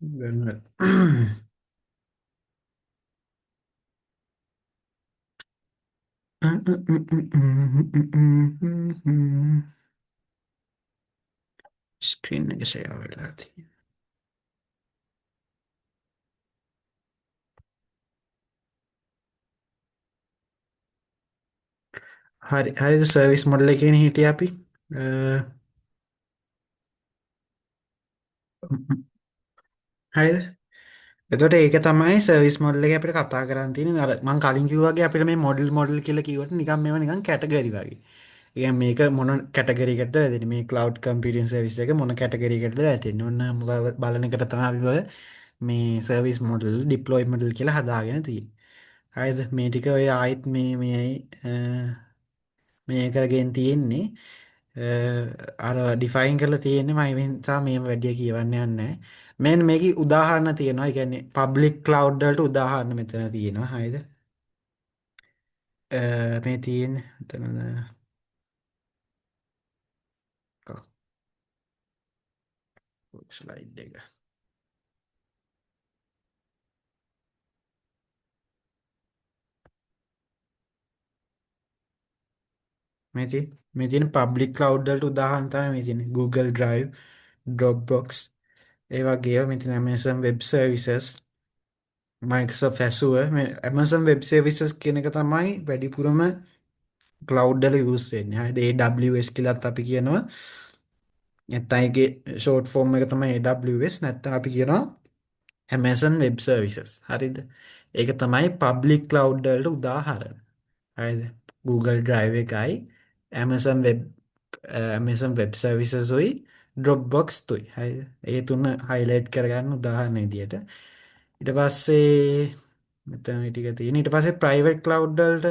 Bener. Screen එක share වෙලා තියෙනවා. හරි හරිද සර්විස් මොඩල් එකේ හිටියේ අපි. අ, හරිද? එතකොට ඒක තමයි සර්විස් මොඩල් එක අපිට කතා කරන්න තියෙන්නේ. අර මම කලින් කිව්වා වගේ අපිට මේ මොඩල් කියලා කිව්වට නිකන් මේවා නිකන් කැටගරි වගේ. ඒ කියන්නේ මේක මොන කැටගරි එකටද වැටෙන්නේ? මේ ක්ලවුඩ් කම්පියුටින් සර්විස් එක මොන කැටගරි එකටද වැටෙන්නේ? ඔන්න බලන එකට තමයි අපි ඔය මේ සර්විස් මොඩල් ඩිප්ලොයි මොඩල් කියලා හදාගෙන තියෙන්නේ. හරිද? මේ ටික ඔය ආයිත් මේකගෙන් තියෙන්නේ අර ඩිෆයින් කරලා තියෙන්නේ මම ඒ නිසා මේ වැඩි කියවන්න යන්නේ නැහැ. මේකේ උදාහරණ තියෙනවා. ඒ කියන්නේ පබ්ලික් ක්ලවුඩ් වලට උදාහරණ මෙතන තියෙනවා. හරිද? මේ තියෙන්නේ මෙතන ස්ලයිඩ් එක. මේ තියෙන පබ්ලික් ක්ලවුඩ් වලට උදාහරණ තමයි මේ තියෙන්නේ. Google Drive, Dropbox, ඒ වගේ මෙතන Amazon Web Services, Microsoft Azure. මේ Amazon Web Services කියන එක තමයි වැඩිපුරම ක්ලවුඩ් වල යූස් වෙන්නේ. හරිද? AWS කියලාත් අපි කියනවා. නැත්නම් ඒකේ ෂෝට් ෆෝම් එක තමයි AWS. නැත්නම් අපි කියනවා Amazon Web Services. හරිද? ඒක තමයි public cloud වලට උදාහරණ. හරිද? Google Drive එකයි Amazon Web Services උයි Dropbox තුයි. හරිද? ඒ තුන highlight කරගන්න උදාහරණ විදියට. ඊට පස්සේ මෙතන මේ ටික තියෙන. ඊට පස්සේ private cloud වලට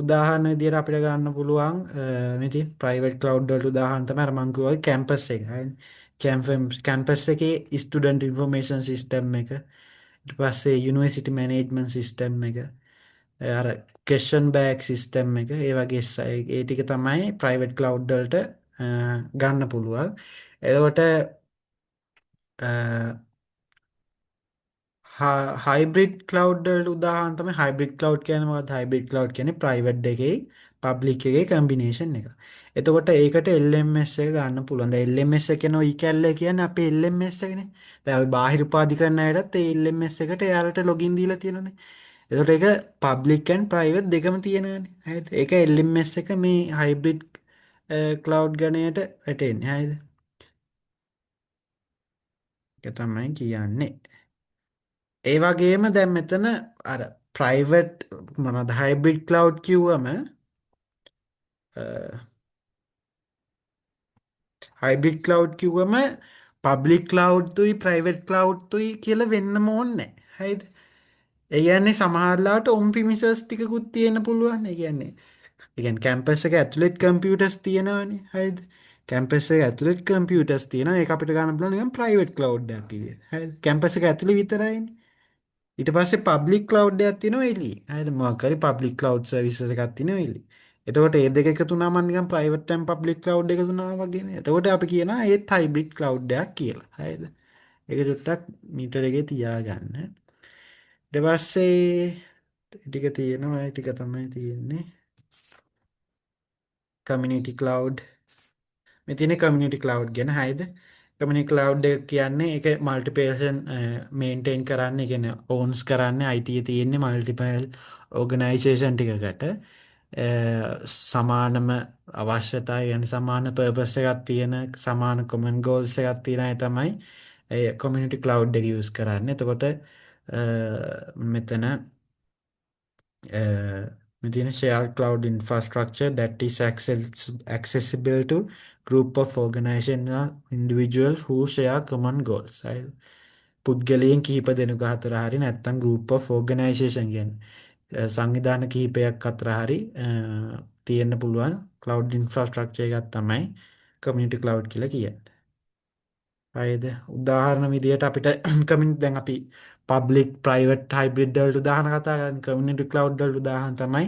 උදාහරණ විදියට අපිට ගන්න පුළුවන් මේ තියෙන private cloud වලට උදාහරණ තමයි අර මම කිව්වා campus එක. හරිද? campus එකේ student information system එක. ඊට පස්සේ university management system එක. අර question bag system එක. ඒ වගේ ඒ ටික තමයි private cloud වලට ගන්න පුළුවන්. එතකොට හයිබ්‍රිඩ් කලව් උදාහන් තම හයිබ්‍රිඩ් කලව් කියනවත් හයිබ්‍රිඩ් කලව් කියන ප්‍රයිවට් එකේ පබ්ලික් එකේ කම්බිනේෂන් එක. එතකොට ඒකට එල්MS එක ගන්න පුළුවන්. එල්MS එකන යි කැල්ල කියන අප එල්MS එකන දැ බාහිර පාදි කරන්න අයටත් එල්MS එකට යාලට ලොගින් දීලා තියෙනනේ. එතට එක පබ්ලික්කන් ප්‍රයිවට් දෙකම තියෙනන හ ඒක එල්MS එක මේ හයිබ්‍රිඩ් කලව් ගණයට වැටෙන් හැද එක තමයි කියන්නේ. ඒ වගේම දැන් මෙතන අර ප්‍රයිවට් මොනවද හයිබ්‍රිඩ් ක්ලවුඩ් කිව්වම හයිබ්‍රිඩ් ක්ලවුඩ් කිව්වම පබ්ලික් ක්ලවුඩ්තුයි ප්‍රයිවට් ක්ලවුඩ්තුයි කියලා වෙන්නම ඕනේ. හරිද? ඒ කියන්නේ සමහරලාට ඔන් ප්‍රිමිසස් ටිකකුත් තියෙන්න පුළුවන්. ඒ කියන්නේ කැම්පස් එක ඇතුළෙත් කම්පියුටර්ස් තියෙනවනේ. හරිද? කැම්පස් එක ඇතුළෙත් කම්පියුටර්ස් තියෙනවා. ඒක අපිට ගන්න පුළුවන් නිකන් ප්‍රයිවට් ක්ලවුඩ් එකක් විදියට. හරිද? කැම්පස් එක ඇතුළේ විතරයිනේ. ඊට පස්සේ පබ්ලික් කලවුඩ් එකක් තියෙනවා එළියේ. හරිද? මොකක් හරි පබ්ලික් කලවුඩ් සර්විසස් එකක් තියෙනවා එළියේ. එතකොට ඒ දෙක එකතු වුණාම නිකන් ප්‍රයිවට් and පබ්ලික් කලවුඩ් එකතු වුණා වගේනේ. එතකොට අපි කියනවා ඒත් හයිබ්‍රිඩ් කලවුඩ් එකක් කියලා. හරිද? ඒක චුට්ටක් මීටර එකේ තියාගන්න. ඊට පස්සේ ටික තියෙනවා. ඒ ටික තමයි තියෙන්නේ. කමියුනිටි ක්ලවුඩ් මේ තියෙන කමියුනිටි ක්ලවුඩ් ගැන. හරිද? කමියුනිටි ක්ලවුඩ් එක කියන්නේ ඒක මල්ටිපර්සන් මේන්ටේන් කරන්න, ඒ කියන්නේ ඕන්ස් කරන්න අයිතිය තියෙන්නේ මල්ටිපල් ඕගනයිසේෂන් ටිකකට. සමානම අවශ්‍යතා ගැන සමාන පර්පස් එකක් තියෙන සමාන කොමන් ගෝල්ස් එකක් තියෙන අය තමයි ඒ කමියුනිටි ක්ලවුඩ් එක යූස් කරන්නේ. එතකොට මෙතන within a shared cloud infrastructure that is accessible to group of organization or individuals who share common goals. right? පුද්ගලයන් කිහිප දෙනෙකු අතර හරි නැත්නම් group of organization කියන්නේ සංවිධාන කිහිපයක් අතර හරි තියෙන්න පුළුවන් cloud infrastructure එකක් තමයි community cloud කියලා කියන්නේ. හරිද? උදාහරණ විදියට අපිට කමියුනිටි දැන් අපි පබ්ලික් ප්‍රයිවට් හයිබ්‍රිඩ් වලට උදාහරණ කතා කරන්නේ කමියුනිටි ක්ලවුඩ් වලට උදාහරණ තමයි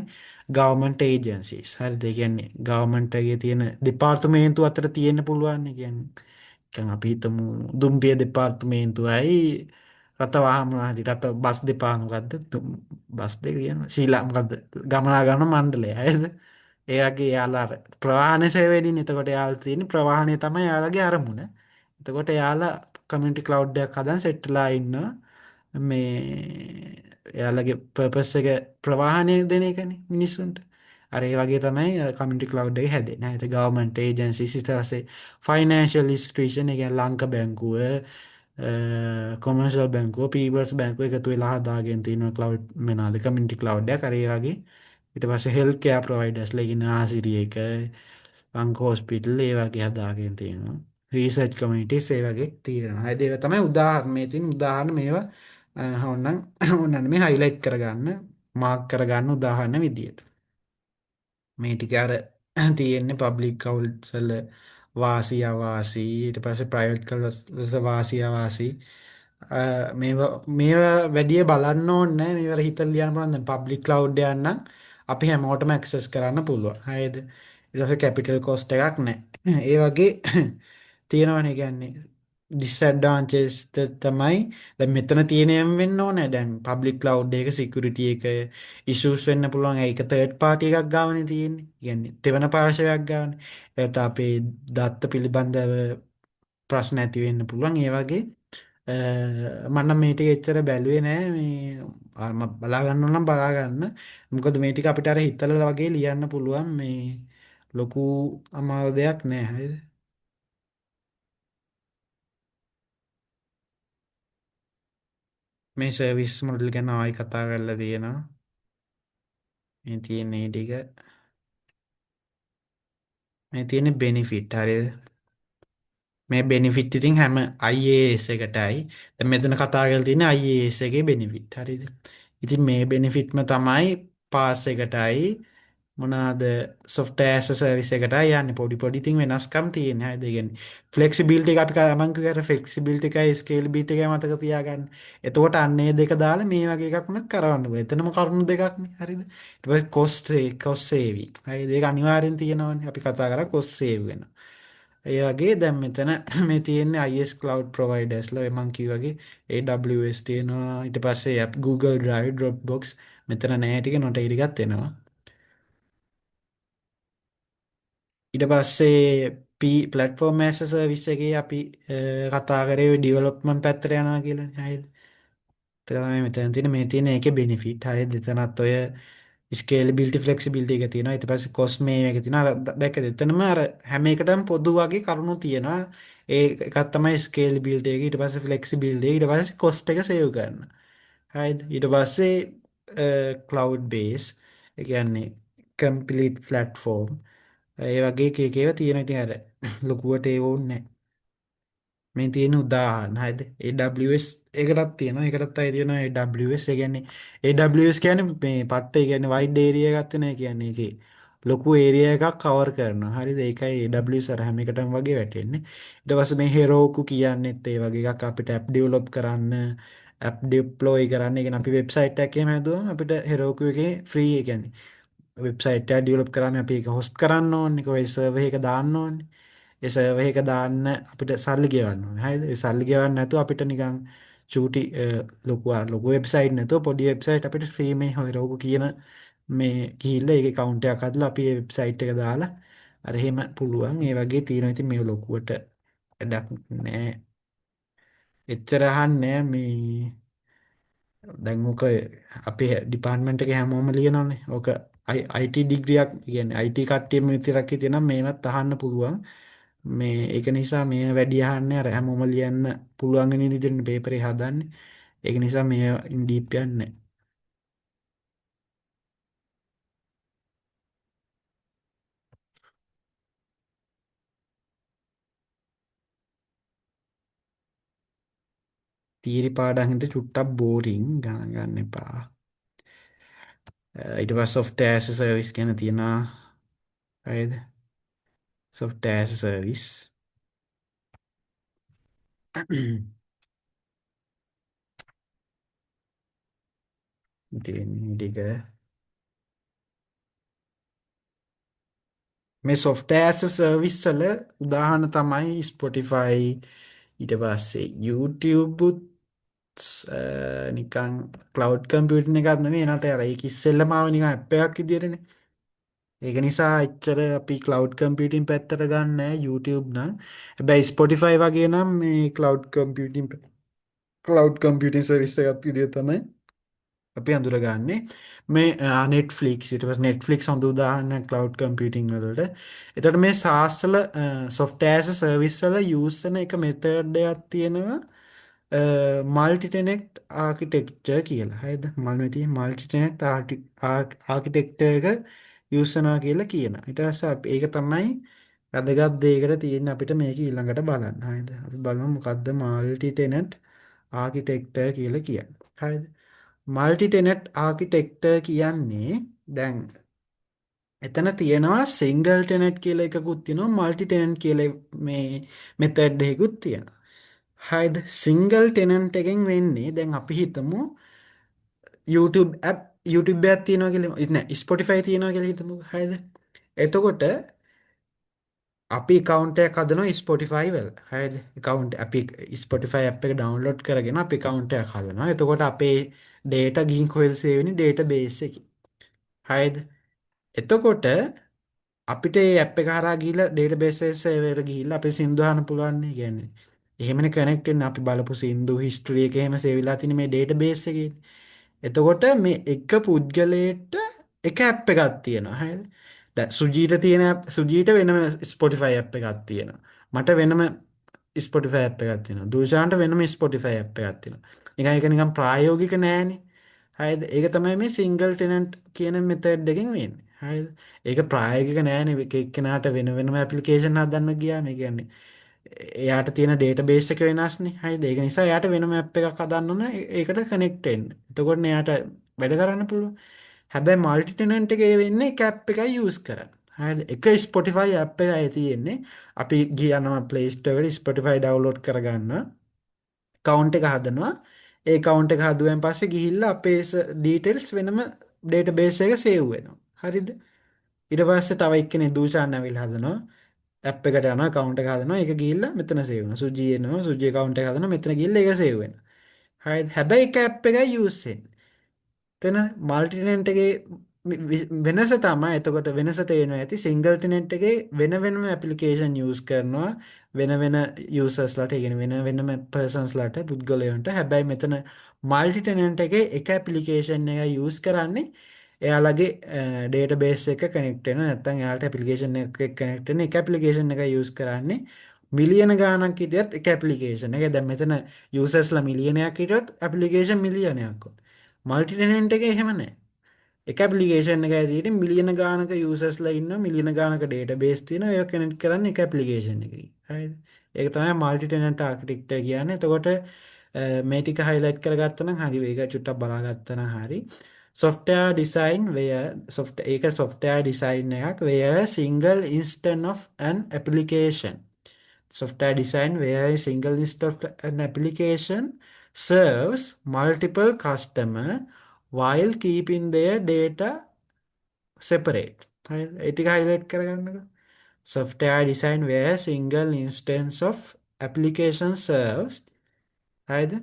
ගවර්න්මන්ට් ඒජන්සිස්. හරිද? ඒ කියන්නේ ගවර්න්මන්ට් එකේ තියෙන දෙපාර්තමේන්තු අතර තියෙන්න පුළුවන්. ඒ කියන්නේ දැන් අපි හිතමු දුම්රිය දෙපාර්තමේන්තුවයි රථවාහන රථ බස් දෙපා මොකද්ද බස් දෙක කියනවා ශීලා මොකද්ද ගමනාගමන මණ්ඩලය හරිද ඒ වගේ යාලා අර ප්‍රවාහන සේවයේදී එතකොට යාලා තියෙන ප්‍රවාහනය තමයි යාලගේ අරමුණ. එතකොට යාලා කමියුනිටි ක්ලවුඩ් එකක් හදන් සෙට්ලා ඉන්නවා මේ එයාලගේ පර්පස් එක ප්‍රවාහනය දෙන එකනේ මිනිස්සුන්ට. අර ඒ වගේ තමයි කමියුනිටි ක්ලවුඩ් එක හැදෙන්නේ. ඒත් ගවර්න්මන්ට් ඒජන්සිස් ඊට පස්සේ ෆයිනෑන්ෂල් ඉන්ස්ටිටියුෂන් ඒ කියන්නේ ලංක බැංකුව කොමර්ෂල් බැංකුව පීපල්ස් බැංකුව එකතු වෙලා හදාගෙන තියෙනවා ක්ලවුඩ් මොනවාද කමියුනිටි ක්ලවුඩ් එකක්. අර ඒ වගේ ඊට පස්සේ හෙල්ත් කෙයාර් ප්‍රොවයිඩර්ස්ලා ඉගෙන ආසිරි එක ලංක හොස්පිටල් ඒ වගේ හදාගෙන තියෙනවා. රීසර්ච් කමියුනිටිස් ඒ වගේ තියෙනවා. ඒ දේව තමයි උදාහරණ මේ තියෙන උදාහරණ මේවා ඕනනම් ඕනනම් මේ හයිලයිට් කරගන්න මාක් කරගන්න උදාහරණ විදියට. මේ ටික අර තියෙන්නේ පබ්ලික් කවුන්ට්ස් වල වාසි අවාසි ඊට පස්සේ ප්‍රයිවට් කවුන්ට්ස් වාසි අවාසි මේවා වැඩිය බලන්න ඕනේ නැහැ මේවා හිතලා ලියන්න පුළුවන් දැන් පබ්ලික් ක්ලවුඩ් එකක් නම් අපි හැමෝටම ඇක්සස් කරන්න පුළුවන් හරිද ඊට පස්සේ කැපිටල් කොස්ට් එකක් නැහැ ඒ වගේ තියෙනවනේ කියන්නේ ඩිස්ඇඩ්වාන්ටේජස් තමයි දැන් මෙතන තියෙනයම් වෙන්න ඕනේ දැන් පබ්ලික් ක්ලවුඩ් එක සිකියුරිටි එක ඉෂුස් වෙන්න පුළුවන් ඒක තර්ඩ් පාර්ටි එකක් ගාවනේ තියෙන්නේ කියන්නේ තෙවන පාර්ශවයක් ගාවනේ ඒත් අපේ දත්ත පිළිබඳව ප්‍රශ්න ඇති වෙන්න පුළුවන් ඒ වගේ මම නම් මේ ටික එච්චර බැලුවේ නෑ මේ බලා ගන්න ඕන නම් බලා ගන්න මොකද මේ ටික අපිට අර හිතලා වගේ ලියන්න පුළුවන් මේ ලොකු අමාරු දෙයක් නෑ හරිද මේ සර්විස් මොඩල් ගැන ආයි කතා කරලා තියෙනවා මේ තියෙන මේ ටික මේ තියෙන බෙනිෆිට් හරිද මේ බෙනිෆිට් ඉතින් හැම IAS එකටයි දැන් මෙතන කතා කරලා තියෙන්නේ IAS එකේ බෙනිෆිට් හරිද ඉතින් මේ බෙනිෆිට්ම තමයි පාස් එකටයි මොනවාද software as a service එකටයි යන්නේ පොඩි පොඩි ඉතින් වෙනස්කම් තියෙනවා හරිද ඒ කියන්නේ flexibility එක අපි මම කිව්වා flexibility එකයි scalability එකයි මතක තියාගන්න. එතකොට අන්න ඒ දෙක දාලා මේ වගේ එකක් උනත් කරවන්න පුළුවන්. එතනම කරුණු දෙකක් නේ හරිද? ඊට පස්සේ cost saving. හරිද? ඒක අනිවාර්යෙන් තියෙනවනේ. අපි කතා කරා cost save වෙනවා. ඒ වගේ දැන් මෙතන මේ තියෙන්නේ IS cloud providersලා මම කිව්වා වගේ AWS තියෙනවා ඊට පස්සේ app Google Drive Dropbox මෙතන නැහැ ටික නොට ටිකක් එනවා ඊට පස්සේ platform as a service එකේ අපි කතා කරේ ඩිවලොප්මන්ට් පැත්තට යනවා කියලා හරිද තමයි මෙතන තියෙන මේ තියෙන ඒකේ බෙනිෆිට් හරිද එතනත් ඔය ස්කේලබිලිටි ෆ්ලෙක්සිබිලිටි එක තියෙනවා ඊට පස්සේ කොස්ට් මේ එක තියෙනවා අර දැක්කද එතනම අර හැම එකටම පොදු වගේ කරුණු තියෙනවා ඒ එකක් තමයි ස්කේලබිලිටි එක ඊට පස්සේ ෆ්ලෙක්සිබිලිටි ඊට පස්සේ කොස්ට් එක සේව් කරන්න හරිද ඊට පස්සේ ක්ලවුඩ් බේස් ඒ කියන්නේ කම්ප්ලීට් ප්ලැට්ෆෝම් ඒ වගේ එක එක ඒවා තියෙනවා ඉතින් අර ලොකුවට ඒව ඕනේ නැහැ මේ තියෙන උදාහරණ හරිද AWS එකටත් තියෙනවා ඒකටත් අය තියෙනවා AWS ඒ කියන්නේ AWS කියන්නේ මේ පට්ට ඒ කියන්නේ වයිඩ් ඒරියා එකක් තියෙනවා ඒ කියන්නේ ඒකේ ලොකු ඒරියා එකක් කවර් කරනවා හරිද ඒකයි AWS අර හැම එකටම වගේ වැටෙන්නේ ඊට පස්සේ මේ Heroku කියන්නේත් ඒ වගේ එකක් අපිට app develop කරන්න app deploy කරන්න ඒ කියන්නේ අපි වෙබ්සයිට් එකක් එහෙම හදුවම අපිට Heroku එකේ free ඒ කියන්නේ වෙබ්සයිට් එක ඩෙවලොප් කරාම අපි ඒක හොස්ට් කරන්න ඕනේ කොයි සර්වර් එක දාන්න ඕනේ ඒ සර්වර් එක දාන්න අපිට සල්ලි ගෙවන්න ඕනේ. හරිද? ඒ සල්ලි ගෙවන්න නැතුව අපිට නිකන් චූටි ලොකු වෙබ්සයිට් නැතුව පොඩි වෙබ්සයිට් අපිට ෆ්‍රී මේ හොයරවක කියන මේ ගිහිල්ලා ඒකේ account එකක් හදලා අපි ඒ වෙබ්සයිට් එක දාලා අර එහෙම පුළුවන්. ඒ වගේ තියෙනවා. ඉතින් මේ ලොකුවට වැඩක් නෑ. එච්චර අහන්නේ මේ දැන් ඕක අපේ ඩිපාර්ට්මන්ට් එකේ හැමෝම ලියනවනේ. ඕක IT ඩිග්‍රියක් කියන්නේ IT කට්ටියම විතරක් හිටියනම් මේවත් අහන්න පුළුවන්. මේ ඒක නිසා මේ වැඩි අහන්නේ අර හැමෝම ලියන්න පුළුවන් වෙන විදිහට පේපරේ හදන්නේ. ඒක නිසා මේ ඩීප් යන්නේ තීරි පාඩම් හින්දා චුට්ටක් බෝරින් ගණන් ගන්න එපා. ඊට පස්සේ software as a service ගැන තියෙනවා. හරිද? software as a service. ඉතින් ටික මේ software as a service වල උදාහරණ තමයි Spotify, ඊට පස්සේ YouTube නිකන් cloud computing එකක් නෙමෙයි නට අර ඒක ඉස්සෙල්ලම ආව නිකන් ඇප් එකක් විදියටනේ. ඒක නිසා එච්චර අපි cloud computing පැත්තට ගන්න නෑ YouTube නම්. හැබැයි Spotify වගේ නම් මේ cloud computing service එකක් විදිය තමයි අපි අඳුරගන්නේ. මේ Netflix ඊට පස්සේ Netflix හොඳ උදාහරණයක් cloud computing වලට. එතකොට මේ SaaS වල software as a service වල use කරන එක method එකක් තියෙනවා මල්ටිටනෙක්ට් ආකිටෙක්චර් කියලා. හරිද? මල්ටිටනෙක්ට් ආකිටෙක්චර් එක යූස් කරනවා කියලා කියනවා. ඊට පස්සේ ඒක තමයි වැදගත් දෙයකට තියෙන අපිට මේක ඊළඟට බලන්න. හරිද? අපි බලමු මොකද්ද මල්ටිටනෙක්ට් ආකිටෙක්චර් කියලා කියන්නේ. හරිද? මල්ටිටනෙක්ට් ආකිටෙක්චර් කියන්නේ දැන් එතන තියෙනවා සිංගල් ටෙනට් කියලා එකකුත් තියෙනවා මල්ටි ටෙනට් කියලා මේ මෙතඩ් එකකුත් තියෙනවා. හරිද? සිංගල් ටෙනන්ට් එකෙන් වෙන්නේ දැන් අපි හිතමු YouTube එකක් තියෙනවා කියලා නෑ Spotify තියෙනවා කියලා හිතමු. හරිද? එතකොට අපි account එකක් හදනවා Spotify වල. හරිද? අපි Spotify app එක download කරගෙන අපි account එකක් හදනවා. එතකොට අපේ data ගිහින් කොහෙද save වෙන්නේ database එකේ. හරිද? එතකොට අපිට ඒ ඇප් එක හරහා ගිහිල්ලා database server එකට ගිහිල්ලා අපේ සින්දු අහන්න පුළුවන් නේ කියන්නේ. එහෙමනේ කනෙක්ට් වෙන්නේ අපි බලපු සින්දු history එක එහෙම save වෙලා තියෙන මේ database එකේ. එතකොට මේ එක පුද්ගලයට එක ඇප් එකක් තියෙනවා. හරිද? දැන් සුජීට වෙනම Spotify ඇප් එකක් තියෙනවා. මට වෙනම Spotify ඇප් එකක් තියෙනවා. දුෂාන්ට වෙනම Spotify ඇප් එකක් තියෙනවා. නිකන් ඒක නිකන් ප්‍රායෝගික නෑනේ. හරිද? ඒක තමයි මේ සිංගල් ටෙනන්ට් කියන මෙතඩ් එකෙන් වෙන්නේ. හරිද? ඒක ප්‍රායෝගික නෑනේ. එක එක්කෙනාට වෙන වෙනම ඇප්ලිකේෂන් හදන්න ගියාම ඒ කියන්නේ එයාට තියෙන ඩේටාබේස් එක වෙනස්නේ. හරිද? ඒක නිසා එයාට වෙනම ඇප් එකක් හදන්න ඕන ඒකට කනෙක්ට් වෙන්න. එතකොට එයාට වැඩ කරන්න පුළුවන්. හැබැයි මල්ටි ටෙනන්ට් එකේ වෙන්නේ එක ඇප් එකයි යූස් කරන්නේ. හරිද? එක Spotify ඇප් එකයි තියෙන්නේ. අපි ගියනවා Play Store එකට Spotify download කරගන්න. account එක හදනවා. ඒ account එක හදුවෙන් පස්සේ ගිහිල්ලා අපේ details වෙනම database එක save වෙනවා. හරිද? ඊට පස්සේ තව එක්කෙනෙක් දූෂාන් ඇවිල්ලා හදනවා. ඇප් එකට යනවා account එක හදනවා. ඒක ගිහිල්ලා මෙතන save වෙනවා. සුජි එනවා. සුජි account එක හදනවා. මෙතන ගිහිල්ලා ඒක save වෙනවා. හරිද? හැබැයි එක ඇප් එකයි use වෙන්නේ. එතන මල්ටි ටෙනන්ට් එකේ වෙනස තමයි එතකොට වෙනස තේරෙනවා ඇති සිංගල් ටෙනන්ට් එකේ වෙන වෙනම ඇප්ලිකේෂන් යූස් කරනවා වෙන වෙන යූසර්ස්ලාට ඒ කියන්නේ වෙන වෙනම පර්සන්ස්ලාට පුද්ගලයන්ට හැබැයි මෙතන මල්ටි ටෙනන්ට් එකේ එක ඇප්ලිකේෂන් එක යූස් කරන්නේ එයාලගේ ඩේටාබේස් එක කනෙක්ට් වෙන නැත්නම් එයාලට ඇප්ලිකේෂන් එක කනෙක්ට් වෙන එක ඇප්ලිකේෂන් එක යූස් කරන්නේ මිලියන ගාණක් හිටියත් එක ඇප්ලිකේෂන් එක දැන් මෙතන යූසර්ස්ලා මිලියනයක් හිටියොත් ඇප්ලිකේෂන් මිලියනයක් වුණා මල්ටි ටෙනන්ට් එකේ එහෙම නැහැ. එක ඇප්ලිකේෂන් එකයි තියෙන්නේ මිලියන ගානක යූසර්ස්ලා ඉන්නවා මිලියන ගානක ඩේටාබේස් තියෙනවා ඒක කනෙක්ට් කරන්නේ එක ඇප්ලිකේෂන් එකකින්. හරිද? ඒක තමයි මල්ටි ටෙනන්ට් ආකිටෙක්චර් කියන්නේ. එතකොට මේ ටික highlight කරගත්තා නම් හරි ඒක චුට්ටක් බලාගත්තා නම් හරි. software design where ඒක software design එකක් where single instance of an application software design where a single instance of an application serves multiple customer while keeping their data separate. හරිද? ඒ ටික highlight කරගන්නකො. software design where a single instance of application serves හරිද?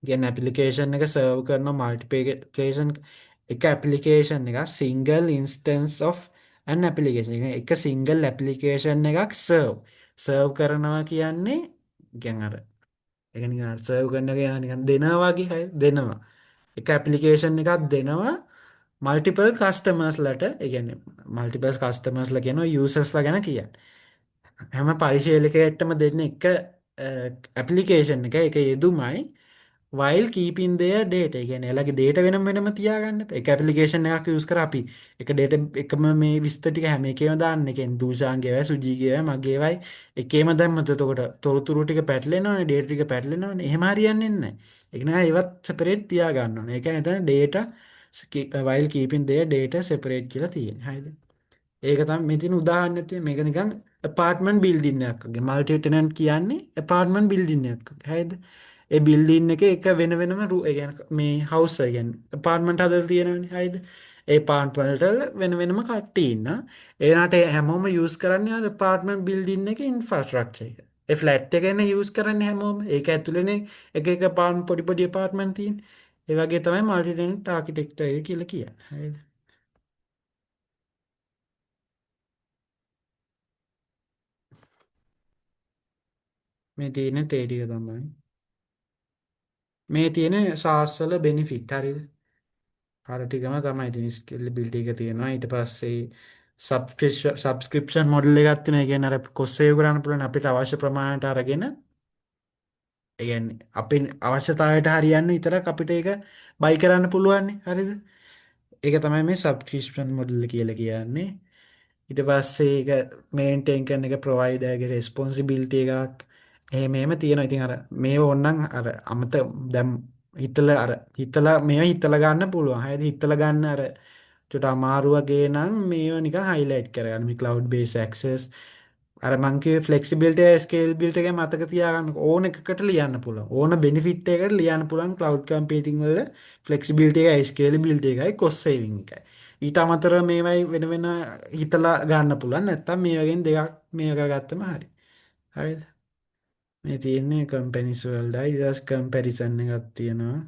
කියන්නේ application එක serve කරන multiplication එක application එක single instance of an application එක single application එකක් serve කරනවා කියන්නේ කියන්නේ අර ඒක නිකන් සර්ව් කරන එක නිකන් දෙනවා වගේ හරි දෙනවා. එක ඇප්ලිකේෂන් එකක් දෙනවා මල්ටිපල් කස්ටමර්ස්ලට ඒ කියන්නේ මල්ටිපල් කස්ටමර්ස්ලා කියනවා යූසර්ස්ලා ගැන කියන්නේ. හැම පරිශීලකයටම දෙන්න එක ඇප්ලිකේෂන් එක ඒක යෙදුමයි while keeping their data. ඒ කියන්නේ එයාලගේ data වෙනම වෙනම තියාගන්න. ඒක ඇප්ලිකේෂන් එකක් යූස් කර අපි එක data එකම මේ විස්තර ටික හැම එකේම දාන්න. ඒ කියන්නේ දූෂාන්ගේ වයි සුජීගේ වයි මගේ වයි එකේම දැම්මත් එතකොට තොරතුරු ටික පැටලෙනවනේ data ටික පැටලෙනවනේ. එහෙම හරියන්නේ නැහැ. ඒක නෑ ඒවත් separate තියා ගන්න ඕනේ. ඒ කියන්නේ එතන data while keeping their data separate කියලා තියෙන්නේ. හරිද? ඒක තමයි මේ තියෙන උදාහරණයක් තියෙන මේක නිකන් apartment building එකක් වගේ. multi tenant කියන්නේ apartment building එකක් වගේ. හරිද? ඒ බිල්ඩින් එක එක වෙන වෙනම ඒ කියන්නේ මේ හවුස් එක කියන්නේ apartment හදලා තියෙනවනේ හරිද? ඒ apartment වල වෙන වෙනම කට්ටිය ඉන්නවා. ඒනාට හැමෝම යූස් කරන්නේ අර apartment building එකේ infrastructure එක. ඒ ෆ්ලැට් එක නේ යූස් කරන්නේ හැමෝම. ඒක ඇතුළේනේ එක එක පොඩි පොඩි apartment තියෙන්නේ. ඒ වගේ තමයි multi tenant architecture එක කියලා කියන්නේ. හරිද? මේ තියෙන තේ ටික තමයි. මේ තියෙන සාස්වල බෙනිෆිට් හරිද? අර ටිකම තමයි ඉතින් ස්කේලබිලිටි එක තියෙනවා. ඊට පස්සේ සබ්ස්ක්‍රිප්ෂන් මොඩල් එකක් තියෙනවා. ඒ කියන්නේ අර කොස් සේව් කරන්න පුළුවන් අපිට අවශ්‍ය ප්‍රමාණයට අරගෙන ඒ කියන්නේ අපේ අවශ්‍යතාවයට හරියන්න විතරක් අපිට ඒක බයි කරන්න පුළුවන් නේ. හරිද? ඒක තමයි මේ සබ්ස්ක්‍රිප්ෂන් මොඩල් කියලා කියන්නේ. ඊට පස්සේ ඒක මේන්ටේන් කරන එක ප්‍රොවයිඩර්ගේ රෙස්පොන්සිබිලිටි එකක් එහෙම තියෙනවා. ඉතින් අර මේව ඕනනම් අර අමත දැන් හිතලා මේව හිතලා ගන්න පුළුවන්. හරිද? හිතලා ගන්න අර චුට අමාරු වගේ නම් මේව නිකන් හයිලයිට් කරගන්න. මේ cloud based access අර මං කිව්වේ flexibility scalability එක මතක තියාගන්න ඕන එකකට ලියන්න පුළුවන්. ඕන benefit එකකට ලියන්න පුළුවන් cloud computing වල flexibility එකයි scalability එකයි cost saving එකයි. ඊට අමතරව මේවයි වෙන වෙන හිතලා ගන්න පුළුවන්. නැත්තම් මේ වගේ දෙකක් මේ කරගත්තම හරි. හරිද? මේ තියෙන්නේ companies වලදයි ඊට පස්සේ comparison එකක් තියෙනවා.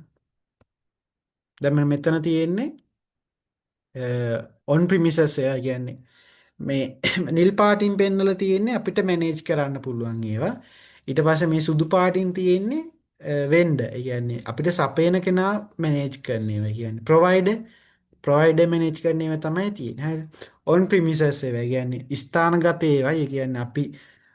දැන් මෙතන තියෙන්නේ on premises එක කියන්නේ මේ නිල් පාටින් පෙන්නලා තියෙන්නේ අපිට මැනේජ් කරන්න පුළුවන් ඒවා. ඊට පස්සේ මේ සුදු පාටින් තියෙන්නේ වෙන්ඩර්. ඒ කියන්නේ අපිට සපයන කෙනා මැනේජ් කරන ඒවා. කියන්නේ ප්‍රොවයිඩර් මැනේජ් කරන ඒවා තමයි තියෙන්නේ. හරිද? on premises ඒවා. ඒ කියන්නේ ස්ථානගත ඒවා. ඒ කියන්නේ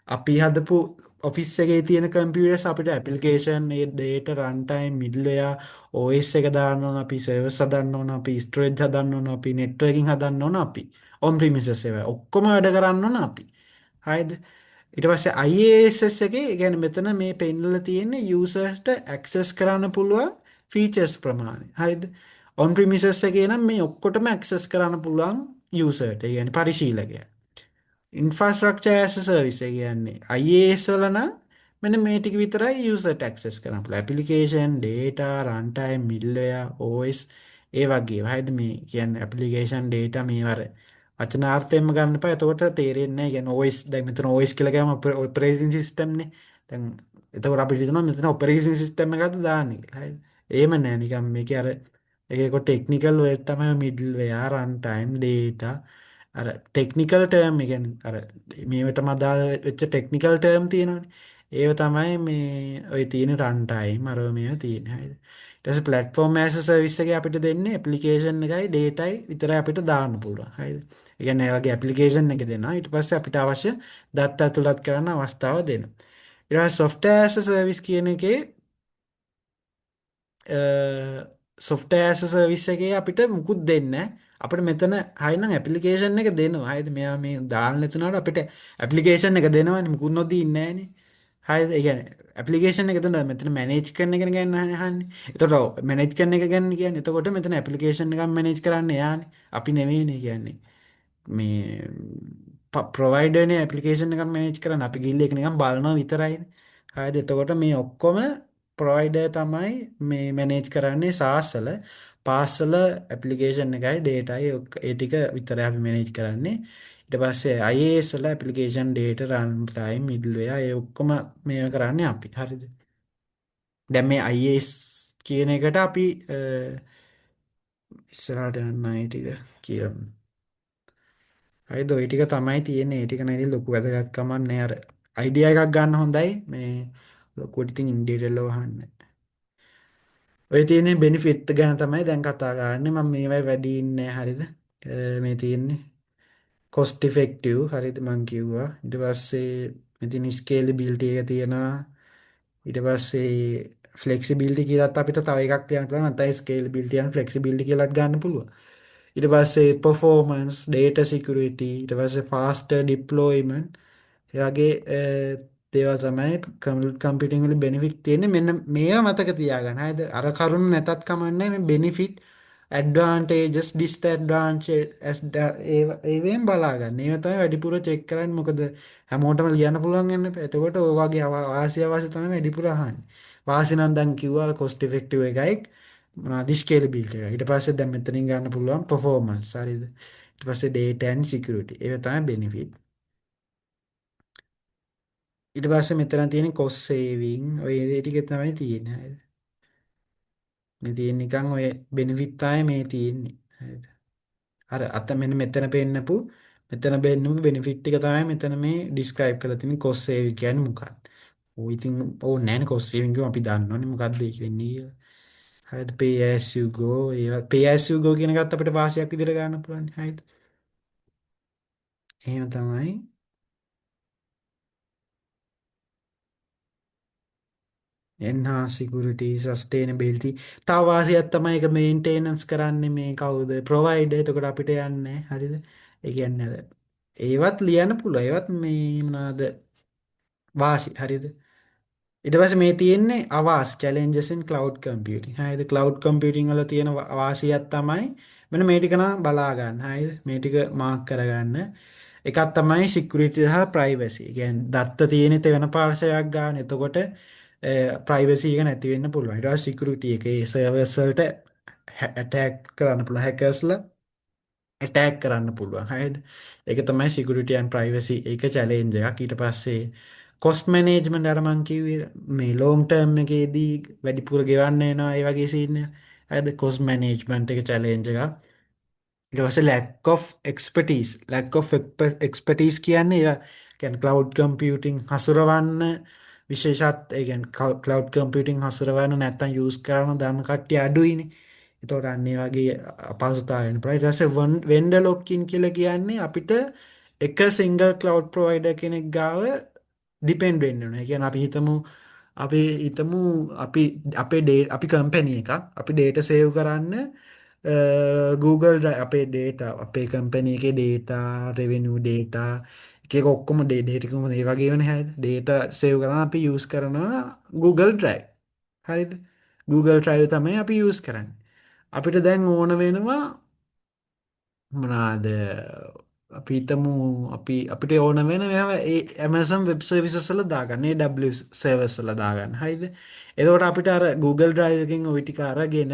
අපි හදපු ඔෆිස් එකේ තියෙන කම්පියුටර්ස් අපිට ඇප්ලිකේෂන් ඒ data runtime middleware OS එක දාන්න ඕන අපි සර්වර්ස් හදන්න ඕන අපි ස්ටෝරේජ් හදන්න ඕන අපි නෙට්වර්කින් හදන්න ඕන අපි on premises ඒවා ඔක්කොම වැඩ කරන්න ඕන අපි හරිද ඊට පස්සේ IaaS එකේ ඒ කියන්නේ මෙතන මේ පෙන්නලා තියෙන්නේ users ට access කරන්න පුළුවන් features ප්‍රමාණය හරිද on premises එකේ නම් මේ ඔක්කොටම access කරන්න පුළුවන් user ට ඒ කියන්නේ පරිශීලකයා ඉන්ෆ්‍රාස්ට්‍රක්චර් ඇස් අ සර්විස් එක කියන්නේ IaaS වල නම් මෙන්න මේ ටික විතරයි user access කරන්න පුළුවන්. application, data, runtime, middleware, OS ඒ වගේ. හරිද මේ කියන්නේ application data මේවර වචනාර්ථයෙන්ම ගන්න එපා. එතකොට තේරෙන්නේ නැහැ. කියන්නේ OS දැන් මෙතන OS කියලා ගම operating system නේ. දැන් එතකොට අපිට හිතනවා මෙතන operating system එකක්ද දාන්නේ කියලා. හරිද? එහෙම නෑ නිකන් මේකේ අර ඒකේ ටෙක්නිකල් වර්ඩ් තමයි middleware, runtime, data අර ටෙක්නිකල් ටර්ම් එක කියන්නේ අර මේවටම අදාළ වෙච්ච ටෙක්නිකල් ටර්ම් තියෙනවනේ. ඒව තමයි මේ ඔය තියෙන රන් ටයිම් අරව මේව තියෙන්නේ. හරිද? ඊට පස්සේ platform as a service එකේ අපිට දෙන්නේ application එකයි dataයි විතරයි අපිට දාන්න පුළුවන්. හරිද? ඒ කියන්නේ ඒ වගේ application එක දෙනවා. ඊට පස්සේ අපිට අවශ්‍ය දත්ත ඇතුළත් කරන්න අවස්ථාව දෙනවා. ඊට පස්සේ software as a service කියන එකේ සොෆ්ට්වෙයාර් ඇස් අ සර්විස් එකේ අපිට මුකුත් දෙන්නේ නැහැ. අපිට මෙතන හරිනම් ඇප්ලිකේෂන් එක දෙනවා. හරිද? මෙයා මේ දාන්න නැතුණාට අපිට ඇප්ලිකේෂන් එක දෙනවනේ මුකුත් නොදී ඉන්නේ නැහනේ. හරිද? ඒ කියන්නේ ඇප්ලිකේෂන් එක දෙනවා. මෙතන මැනේජ් කරන එක ගැන අහන්නේ. එතකොට මැනේජ් කරන එක ගැන කියන්නේ. එතකොට මෙතන ඇප්ලිකේෂන් එකක් මැනේජ් කරන්න එයානේ. අපි නෙවෙයිනේ කියන්නේ. මේ ප්‍රොවයිඩර්නේ ඇප්ලිකේෂන් එකක් මැනේජ් කරන්න. අපි ගිහිල්ලා ඒක නිකන් බලනවා විතරයිනේ. හරිද? එතකොට මේ ඔක්කොම ප්‍රොවයිඩර් තමයි මේ මැනේජ් කරන්නේ සාස්සල පාස්සල ඇප්ලිකේෂන් එකයි ඩේටයි ඒ ටික විතරයි අපි මැනේජ් කරන්නේ ඊට පස්සේ IaaS වල ඇප්ලිකේෂන් data runtime middleware ඒ ඔක්කොම මේව කරන්නේ අපි හරිද දැන් මේ IaaS කියන එකට අපි ඉස්සරහට යන්නයි ටික කියමු හරිද ওই ටික තමයි තියෙන්නේ ඒ ටික නැති ලොකු වැදගත්කමක් නෑ අර අයිඩියා එකක් ගන්න හොඳයි මේ ලොකුවට ඉතින් ඉන් ඩීටේල් වහන්න ඔය තියෙන බෙනිෆිට් ගැන තමයි දැන් කතා කරන්නේ මම මේවයි වැඩි ඉන්නේ හරිද මේ තියෙන්නේ cost effective හරිද මං කිව්වා ඊට පස්සේ මෙතන scalability එක තියෙනවා ඊට පස්සේ flexibility කියලාත් අපිට තව එකක් කියන්න පුළුවන් නැත්නම් scalability and flexibility කියලාත් ගන්න පුළුවන් ඊට පස්සේ performance data security ඊට පස්සේ faster deployment ඒ වගේ දේවල් තමයි කම්පියුටිං වල බෙනිෆිට් තියෙන්නේ මෙන්න මේවා මතක තියාගන්න. හරිද? අර කරුණු නැතත් කමන්නේ මේ බෙනිෆිට් ඇඩ්වාන්ටේජස් ඩිස්ඇඩ්වාන්ටේජ් ඒවෙන් බලා ගන්න. ඒව තමයි වැඩිපුර චෙක් කරන්නේ. මොකද හැමෝටම ලියන්න පුළුවන් වෙන. එතකොට ඔය වගේ වාසිය තමයි වැඩිපුර අහන්නේ. වාසි නම් දැන් කිව්වා cost effective එකයි මොනවද scalability එක. ඊට පස්සේ දැන් මෙතනින් ගන්න පුළුවන් performance හරිද. ඊට පස්සේ data and security. ඒක තමයි benefit. ඊට පස්සේ මෙතන තියෙන cost saving ඔය ඒ ටික තමයි තියෙන්නේ. හරිද. මේ තියෙන නිකන් ඔය benefit තමයි මේ තියෙන්නේ. හරිද. අර අත මෙන්න මෙතන පෙන්නපු benefit ටික තමයි මෙතන මේ describe කරලා තියෙන්නේ cost saving කියන්නේ මොකක්ද. ඔය ඉතින් ඕ නෑනේ cost saving කිව්වම අපි දන්නවනේ මොකක්ද ඒක වෙන්නේ කියලා. හරිද pay as you go ඒවා pay as you go කියන එකත් අපිට වාසියක් විදිහට ගන්න පුළුවන්. හරිද. එහෙම තමයි. enhance security sustainability තව වාසියක් තමයි ඒක මේන්ටේනන්ස් කරන්නේ මේ කවුද ප්‍රොවයිඩර්. එතකොට අපිට යන්නේ හරිද. ඒ කියන්නේ අර ඒවත් ලියන්න පුළුවන්. ඒවත් මේ මොනවාද වාසි හරිද. ඊට පස්සේ මේ තියෙන්නේ අවාසි challenges in cloud computing. හරිද. cloud computing වල තියෙන වාසියක් තමයි මෙන්න මේ ටික නම් බලා ගන්න. හරිද. මේ ටික මාක් කරගන්න. එකක් තමයි security සහ privacy. කියන්නේ දත්ත තියෙන තේ වෙන පාර්ශවයක් ගන්න. එතකොට privacy එක නැති වෙන්න පුළුවන්. ඊට පස්සේ security එකේ servers වලට attack කරන්න පුළුවන් hackersලා ඇටැක් කරන්න පුළුවන්. හරිද. ඒක තමයි security and privacy ඒක challenge එකක්. ඊට පස්සේ cost management අර මං කිව්වේ මේ long term එකේදී වැඩිපුර ගෙවන්න වෙනවා ඒ වගේ scene එක. හරිද. cost management එක challenge එකක්. ඊට පස්සේ lack of expertise කියන්නේ ඒවා කියන්නේ cloud computing හසුරවන්න විශේෂත් ඒ කියන්නේ cloud computing හසුරවන්න නැත්නම් use කරන දන්න කට්ටිය අඩුයිනේ. එතකොට අන්න ඒ වගේ අපහසුතාවය වෙන පුළුවන්. ඊට පස්සේ vendor lock-in කියලා කියන්නේ අපිට එක single cloud provider කෙනෙක් ගාව depend වෙන්න ඕනේ. ඒ කියන්නේ අපි හිතමු අපි අපි කම්පැනි එකක් අපි data save කරන්න Google Drive අපේ data අපේ කම්පැනි එකේ data revenue data එක ඔක්කොම data ටිකම ඒ වගේ වෙන හැද data save කරන්න අපි use කරනවා Google Drive. හරිද. Google Drive තමයි අපි use කරන්නේ. අපිට දැන් ඕන වෙනවා මොනාද අපි හිතමු අපිට ඕන වෙන මේවා ඒ Amazon Web Services වල දාගන්න AWS servers වල දාගන්න. හරිද. එතකොට අපිට අර Google Drive එකෙන් ওই ටික අරගෙන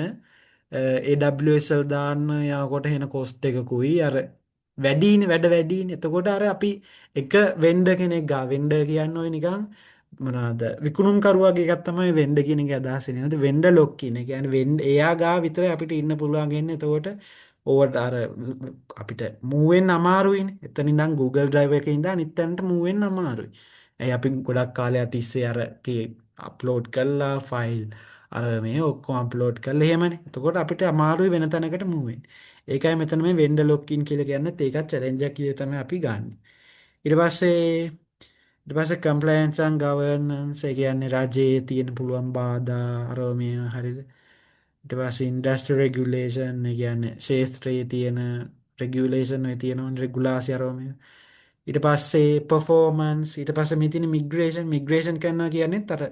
AWS වල දාන්න යනකොට එන cost එකකුයි අර වැඩිනේ වැඩ වැඩිනේ. එතකොට අර අපි එක වෙන්ඩර් කෙනෙක් ගා වෙන්ඩර් කියන්නේ ඔය නිකන් මොනවාද විකුණුම්කරුවාගේ එකක් තමයි වෙන්ඩර් කියන එක අදහස් වෙන්නේ. නේද? වෙන්ඩර් ලොක් කියන එක. කියන්නේ එයා ගා විතරයි අපිට ඉන්න පුළුවන් වෙන්නේ. එතකොට ඕවට අර අපිට මූව් වෙන්න අමාරුයිනේ. එතන ඉඳන් Google Drive එකේ ඉඳන් අනිත් තැනට මූව් වෙන්න අමාරුයි. ඇයි අපි ගොඩක් කාලයක් තිස්සේ අර අප්ලෝඩ් කළා ෆයිල් අර මේ ඔක්කොම අප්ලෝඩ් කළා එහෙමනේ. එතකොට අපිට අමාරුයි වෙන තැනකට මූව් වෙන්න. ඒකයි මෙතන මේ වෙන්ඩර් ලොක් ඉන් කියලා කියන්නේ ඒකත් චැලෙන්ජ් එකක් කියලා තමයි අපි ගන්නෙ. ඊට පස්සේ කම්ප්ලයන්ස් and governance ඒ කියන්නේ රජයේ තියෙන පුළුවන් බාධා අර මේ හරියද. ඊට පස්සේ ඉන්ඩස්ට්‍රි රෙගියුලේෂන් ඒ කියන්නේ ශේත්‍රයේ තියෙන රෙගියුලේෂන් ඔය තියෙන රෙගුලාසි අර මේ. ඊට පස්සේ performance ඊට පස්සේ මේ තියෙන මිග්‍රේෂන් කරනවා කියන්නේ අර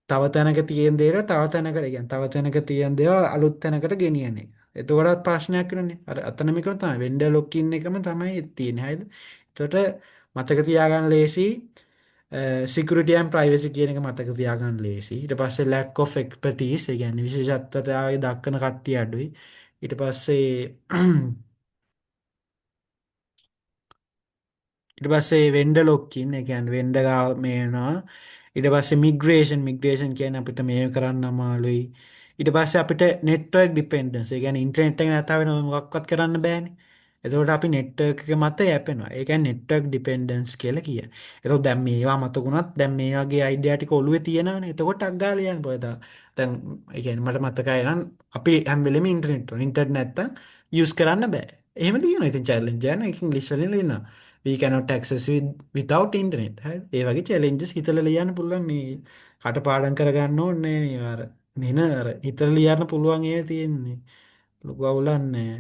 තව තැනක තියෙන දේවල් තව තැනකට කියන්නේ තව තැනක තියෙන දේවල් අලුත් තැනකට ගෙනියන එක. එතකොටත් ප්‍රශ්නයක් වෙනනේ. අර අතන මේකම තමයි වෙන්ඩර් ලොක් ඉන් එකම තමයි තියෙන්නේ. හරිද? එතකොට මතක තියාගන්න ලේසි security and privacy කියන එක මතක තියාගන්න ලේසි. ඊට පස්සේ lack of expertise ඒ කියන්නේ විශේෂත්වතාවය දක්වන කට්ටිය අඩුයි. ඊට පස්සේ ඊට පස්සේ වෙන්ඩර් ලොක්-ඉන් ඒ කියන්නේ වෙන්ඩර් ගාව මේනවා. ඊට පස්සේ මිග්‍රේෂන් කියන්නේ අපිට මේව කරන්න අමාරුයි. ඊට පස්සේ අපිට නෙට්වර්ක් ඩිපෙන්ඩන්ස් ඒ කියන්නේ ඉන්ටර්නෙට් එක නැත වෙන මොකක්වත් කරන්න බෑනේ. එතකොට අපි නෙට්වර්ක් එක මත යැපෙනවා. ඒ කියන්නේ නෙට්වර්ක් ඩිපෙන්ඩන්ස් කියලා කියන්නේ. එතකොට දැන් මේවා මතකුණත් දැන් මේ වගේ අයිඩියා ටික ඔළුවේ තියෙනවනේ. එතකොට අග්ගා ලියන්න පුළුවන්. දැන් ඒ කියන්නේ මට මතකයි නම් අපි හැම වෙලෙම ඉන්ටර්නෙට් නැත්තම් යූස් කරන්න බෑ. එහෙම ලියනවා. ඉතින් චැලෙන්ජ් යන ඒක ඉංග්‍රීසි වලින් ලියනවා. We cannot access without internet. හරි. ඒ වගේ challenges හිතලා ලියන්න පුළුවන් මේ කටපාඩම් කරගන්න ඕනේ මේ අර මෙන්න අර හිතලා ලියන්න පුළුවන් ඒවා තියෙන්නේ. ලොකු අවුලක් නැහැ.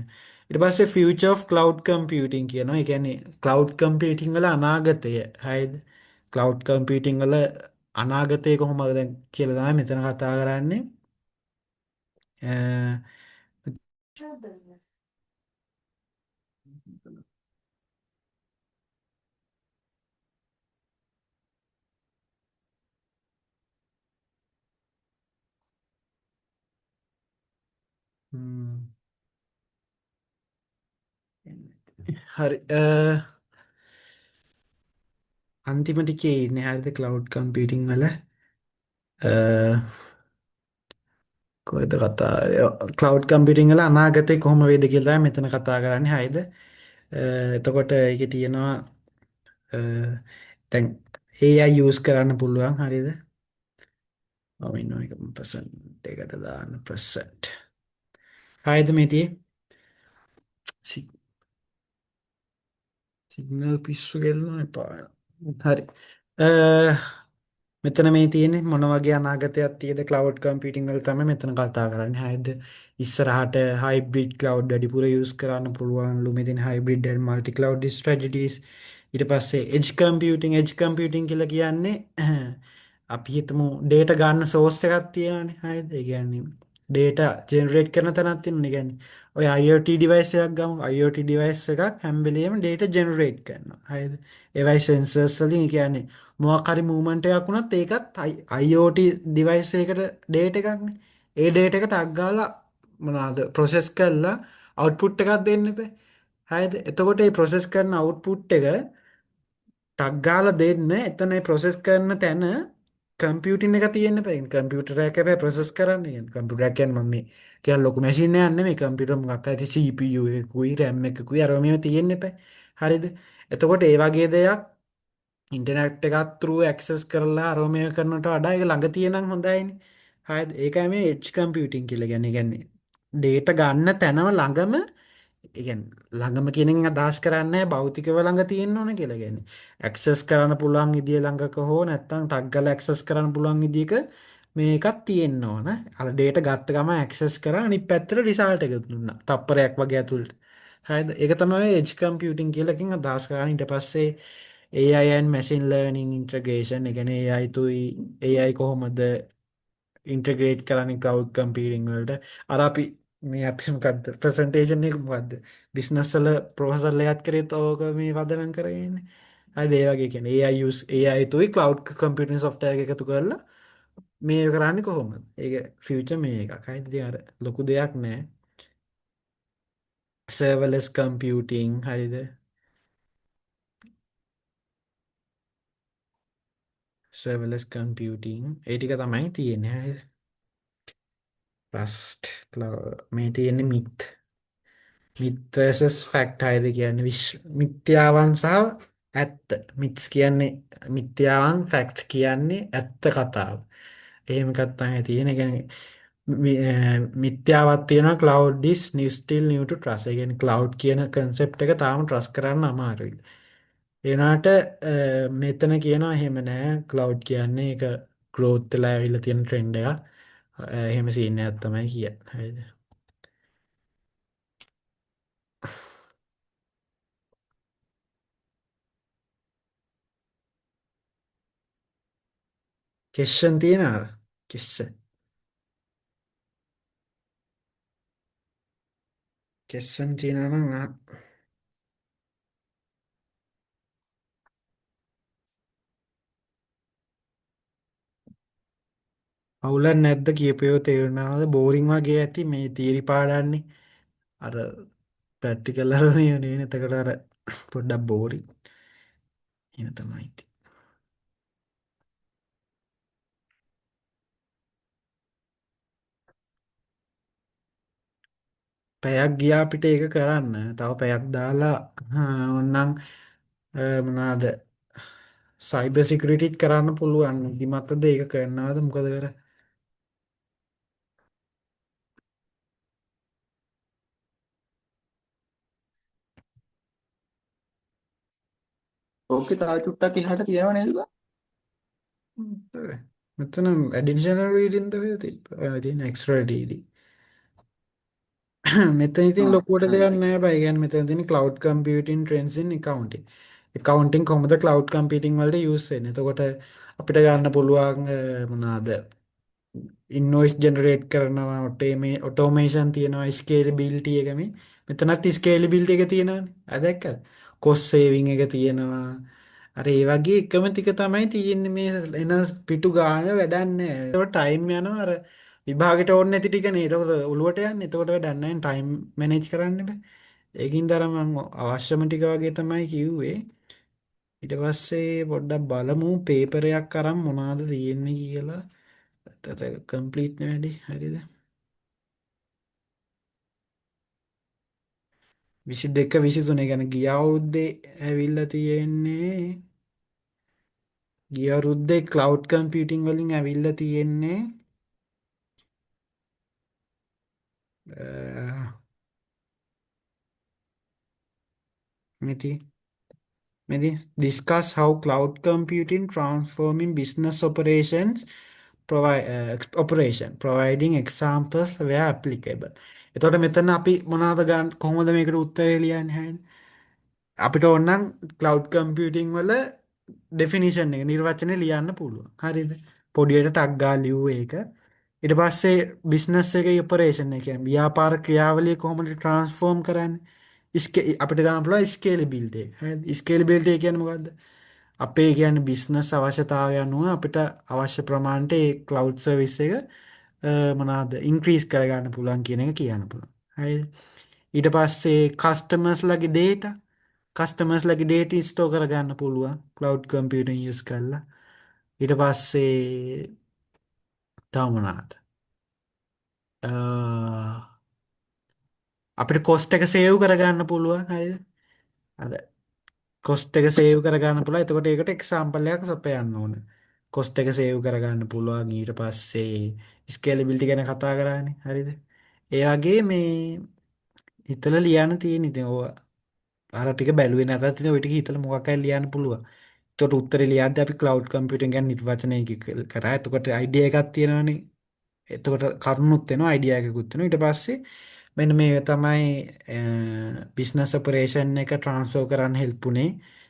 ඊට පස්සේ future of cloud computing කියනවා. ඒ කියන්නේ cloud computing වල අනාගතය. හරිද? cloud computing වල අනාගතය කොහොමද දැන් කියලා තමයි මෙතන කතා කරන්නේ. අ, Hmm. හරි අන්තිමටිකේ ඉන්න හරිද කලව් කම්පියටිං වල කොයිද කතා කලව් කම්පිටිං වල අනාගතය කොහොම වේද කියලා මෙතන කතා කරන්නේ හයිද එතකොට ඒක තියෙනවා තැන් ඒ යස් කරන්න පුළුවන් හරිද මන්න එක පසන්ට එකට දාන්න ප්‍රසට් හයද මේතිය සිගනල් පිස්සු කෙල්න්න එපා හරි මෙතන මේ තියෙන මොනවගේ අනාගතයක් තියද කලව් කම්පිටිං වල තම මෙතන කතා කරන්න හයිද ඉස්සරහට හයිබිඩ් කලව් ඩිපුර යස් කරන්න පුළුවන්ලු මෙතින් හයිබිඩ් මල්ටි කලව් ස්ටජිස් ඉට පස්සේ එජ් කම්පියටිං එජ් කම්පියටිං කියල කියන්නේ අපි හිතමු ඩේට ගන්න සෝස්ත එකක් තියෙන හයිද ගැන්නේ ඩේට ජෙනරේට් කරන තැනත්තින්න ගැන ඔය IoT ඩිවයිසයක් ගම IoT ඩිවයිස් එකක් හැම්බිලියම ඩේට ජෙනරේට් කරන හයිද ඒවයි සෙන්සර්ස්ලින් කියන්නේ මොකරි මූමන්ටයක් වුණත් ඒකත් IoT ඩිවයිසයකට ඩේට එකක්න ඒ ඩේට එකට අක්ගාලා මනාද ප්‍රොසෙස් කරලා අවට්පුට් එකක් දෙන්න එපේ හයිද එතකොට ඒ ප්‍රොසෙස් කරන අවට්පුට් එක ටක්ගාල දෙන්න එතන ප්‍රොසෙස් කරන තැන කම්පියටින් එක තියන්න පයි කම්පියුටර එක පැ ප්‍රසෙස් කරන්න කම්පියටරැකන් මම කිය ලොක මැසින යන්න මේ කම්පියටම් ක්කට CPU රැම්ම එකකුයි අරමම තියෙන්න්න පැ හරිද එතකොට ඒවාගේ දෙයක් ඉන්ටනැට් එකත්තුරු ඇක්සස් කරලා අරෝමය කරනට අඩා එක ළඟ තියෙනම් හොඳයින් හය ඒක මේ එච් කම්පියටින් කියල ගැන ගැන්නේ ඩේට ගන්න තැනව ළඟම ඉගැන් ළඟම කියෙනෙ අදස් කරන්න භෞතිකව ළඟ තියෙන් ඕන කියලගෙන ඇක්සස් කරන්න පුළුවන් ඉදිිය ළඟක හෝ නැත්තම් ටක්ගල ඇක්සස් කරන්න පුළුවන් ඉදික මේකත් තියෙන්න්න ඕන අ ඩේට ගත්ත ගම ඇක්සස් කර නි පැත්තර රිසාල්ට එක දුන්න තප්පරයක් වගේ ඇතුළට හද එක තමයි එජ් කම්පියටින් කියලකින් අදස් කරන්නට පස්සේ ඒයන් මැසින් ලර්නිං ඉන්ට්‍රගේෂන් එකන ඒ අයිතුයි ඒ අයි කොහොමද ඉන්ට්‍රගේට් කරනි කව් කම්පීරිං වලට අරපි මේ අපිමකක්ද ප්‍රසන්ටේෂන් එක මොකක්ද බිස්නස්සල ප්‍රෝහසල්ලයත් කරෙත් ඕක මේ වදනන් කරගන්න අදේවගේ කියෙන ඒ අයුස් ඒ අයිතුයි කලව් කම්පිටන් සොෆ්ට එකතු කරලා මේ කරන්න කොහොම ඒ ෆියච මේ එක අයිති අර ලොකු දෙයක් නෑ සර්වලස් කම්පියටිං හරිද සර්වලස් කම්පියටිං ඒටික තමයි තියෙන පස්ට් මේ තියෙන්නේ මිත් මිත්වසස් ෆැක්ට අයිද කියන්න මිත්‍යාවන් සහ ඇත්ත මිත්ස් කියන්නේ මිත්‍යාවන් ෆැක්ට් කියන්නේ ඇත්ත කතාව එහෙමකත්තා තියෙන ගැන මිත්‍යාවත් තියෙන කලව්ඩිස් නිස්ටල් නියට ට්‍රසගෙන කලව් කියන කන්සෙප් එක තාම ට්‍රස් කරන්න අමාරුයි එනාට මෙතන කියන එහෙම නෑ කලව් කියන්නේ එක ග්‍රෝත්තලා ඇවිල්ල තියෙන ට්‍රෙන්ඩය එහෙම සින්න ඇත්තමයි කිය හයිද කෙශ්ෂන් තියෙනද කෙස්ස කෙස්සන් තියෙනනම් අවුලන් නැද්ද කියපයෝ තේරුණාවද බෝරිං වගේ ඇති මේ තීරි පාඩන්නේ අර පැට්ටි කල්ලරනේ යනේ නතකට අර පොඩ්ඩක් බෝරි එන තමයිති පැයක් ගියාපිට ඒක කරන්න තව පැයක් දාලා ඔන්නං මනාද සයිබ සිකරිටිත් කරන්න පුළුවන් දිමත්තද ඒක කරන්නවාද මොකද කර ඕකේ තව චුට්ටක් එහාට තියෙනව නේද බං? මෙතන ඇඩිෂනල් රීඩින්ද ති තින එක්ස්ට්‍රඩීඩි මෙතන ඉතින් ආ ලොකුවට හරි හරි. දෙයන්න බයිගන් මෙතන තින කලව් කම්පියටින් ට්‍රන්සින් කවන්ටි කවන්ටින් කොමද කලව් කම්පිටිං වලට යුස්සෙන් එතකොට අපිට ගන්න පුළුවන් මනාද ඉන්නෝස් ජනරේට් කරනවා ඔටේ මේ ඔටෝමේෂන් තියෙනවා ස්කේල බිල්ටිය එකම මෙතනත් ස්කේලි බිල්ට එක තියෙනවාන ඇදැක්ක කොස් සේවිං එක තියෙනවා අර ඒ වගේ එකම ටික තමයි තියෙන්නේ මේ එන පිටු ගාන වැඩන්න ටයිම් යන අර විභාගයට ඕනේ නැති ටිකනේ. ඒකද ඔලුවට යන්නේ. එතකොට වැඩක් නැහැ. ටයිම් මැනේජ් කරන්න බෑ. ඒකින් දර මං අවශ්‍යම ටික වගේ තමයි කිව්වේ. ඊට පස්සේ පොඩ්ඩක් බලමු පේපරයක් අරන් මොනවද තියෙන්නේ කියලා. තත කම්ප්ලීට් වැඩි. හරිද? 22 23 ගැන ගිය අවුරුද්දේ ඇවිල්ලා තියෙන්නේ. ගිය අවුරුද්දේ ක්ලවුඩ් කම්පියුටිං වලින් ඇවිල්ලා තියෙන්නේ. මෙති මෙති discuss how cloud computing transforming business operations provide operation providing examples where applicable. එතකොට මෙතන අපි මොනවද ගන්න කොහොමද මේකට උත්තරේ ලියන්නේ හැයිද? අපිට ඕනනම් ක්ලවුඩ් කම්පියුටිං වල ඩෙෆිනිෂන් එක නිර්වචනය ලියන්න පුළුවන්. හරිද? පොඩියට ටග් ගාලා ලියුවේ ඒක. ඊට පස්සේ බිස්නස් එකේ ඔපරේෂන් එක කියන්නේ ව්‍යාපාර ක්‍රියාවලිය කොහොමද ට්‍රාන්ස්ෆෝර්ම් කරන්නේ? අපිට ගන්න පුළුවන් ස්කේලබිලිටි එක. හරිද? ස්කේලබිලිටි කියන්නේ මොකද්ද? අපේ කියන්නේ බිස්නස් අවශ්‍යතාවය අනුව අපිට අවශ්‍ය ප්‍රමාණයට ඒ ක්ලවුඩ් සර්විස් එක මොනවාද ඉන්ක්‍රීස් කරගන්න පුළුවන් කියන එක කියන්න පුළුවන්. හරිද? ඊට පස්සේ කස්ටමර්ස්ලගේ ඩේටා කස්ටමර්ස්ලගේ ඩේටා ස්ටෝර් කරගන්න පුළුවන් ක්ලවුඩ් කම්පියුටිං යූස් කරලා. ඊට පස්සේ තව මොනවාද? අපිට කොස්ට් එක සේව් කරගන්න පුළුවන්. හරිද? අර කොස්ට් එක සේව් කරගන්න පුළුවන්. එතකොට ඒකට එක්සැම්පල් එකක් සපයන්න ඕන. කොස්ට් එක සේව් කරගන්න පුළුවන්. ඊට පස්සේ ස්කේලබිලිටි ගැන කතා කරානේ. හරිද? ඒ වගේ මේ හිතලා ලියන්න තියෙන ඉතින් ඕවා අර ටික බැලුවේ නැතත් ඉතින් ඔය ටික හිතලා මොකක් හරි ලියන්න පුළුවන්. එතකොට උත්තරේ ලියද්දී අපි ක්ලවුඩ් කම්පියුටිං ගැන නිර්වචනය කරා. එතකොට අයිඩියා එකක් තියෙනවනේ. එතකොට කරුණුත් වෙනවා අයිඩියා එකකුත් වෙනවා. ඊට පස්සේ මෙන්න මේ තමයි බිස්නස් ඔපරේෂන් එක ට්‍රාන්ස්ෆර් කරන්න හෙල්ප් උනේ